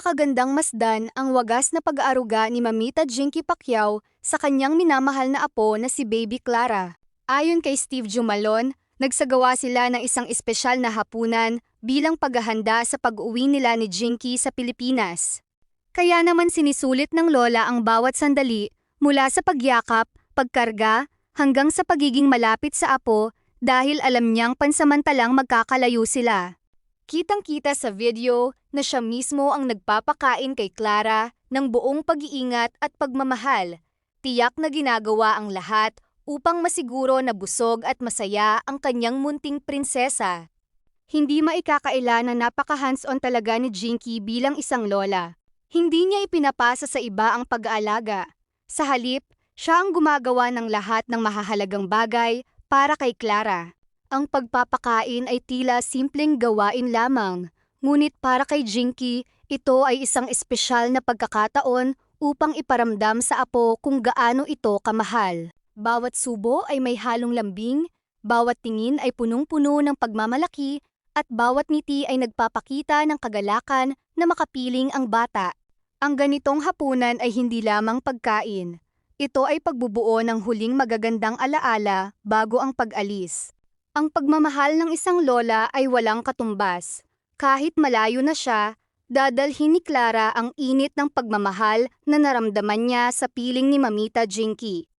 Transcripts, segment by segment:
napakagandang masdan ang wagas na pag-aaruga ni Mamita Jinky Pacquiao sa kanyang minamahal na apo na si Baby Clara. Ayon kay Steve Jumalon, nagsagawa sila ng isang espesyal na hapunan bilang paghahanda sa pag-uwi nila ni Jinky sa Pilipinas. Kaya naman sinisulit ng lola ang bawat sandali mula sa pagyakap, pagkarga, hanggang sa pagiging malapit sa apo dahil alam niyang pansamantalang magkakalayo sila. Kitang-kita sa video na siya mismo ang nagpapakain kay Clara ng buong pag-iingat at pagmamahal. Tiyak na ginagawa ang lahat upang masiguro na busog at masaya ang kanyang munting prinsesa. Hindi maikakaila na napaka-hands-on talaga ni Jinky bilang isang lola. Hindi niya ipinapasa sa iba ang pag-aalaga. Sa halip, siya ang gumagawa ng lahat ng mahahalagang bagay para kay Clara. Ang pagpapakain ay tila simpleng gawain lamang, ngunit para kay Jinky, ito ay isang espesyal na pagkakataon upang iparamdam sa apo kung gaano ito kamahal. Bawat subo ay may halong lambing, bawat tingin ay punong-puno ng pagmamalaki, at bawat ngiti ay nagpapakita ng kagalakan na makapiling ang bata. Ang ganitong hapunan ay hindi lamang pagkain. Ito ay pagbubuo ng huling magagandang alaala bago ang pag-alis. Ang pagmamahal ng isang lola ay walang katumbas. Kahit malayo na siya, dadalhin ni Clara ang init ng pagmamahal na naramdaman niya sa piling ni Mamita Jinky.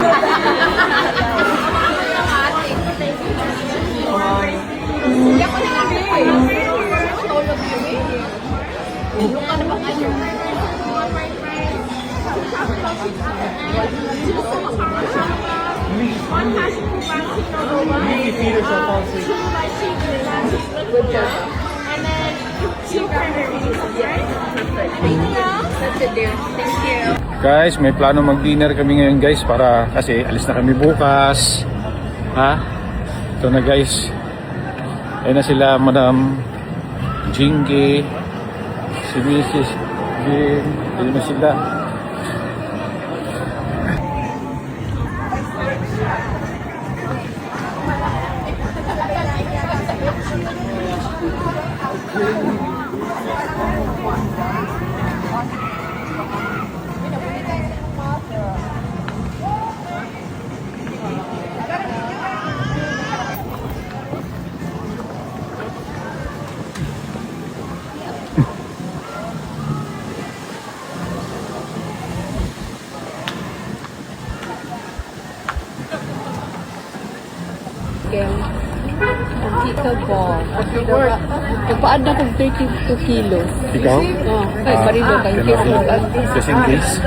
Guys, may plano mag-dinner kami ngayon guys kasi alis na kami bukas. Ito na guys. Ayun na sila Madam Jinky, si Mrs. Jim, ayun na sila. Ang kita ba? Nagpaad na kong 32 kilos. Ikaw? Oh, ay, parido kang kilo. Just in case.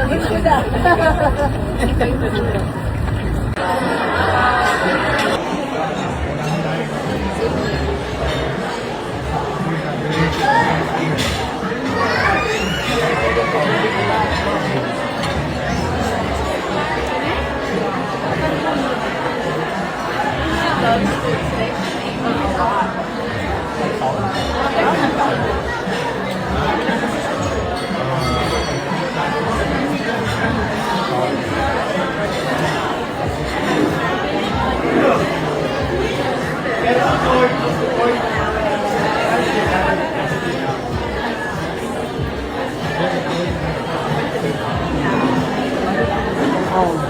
Oh.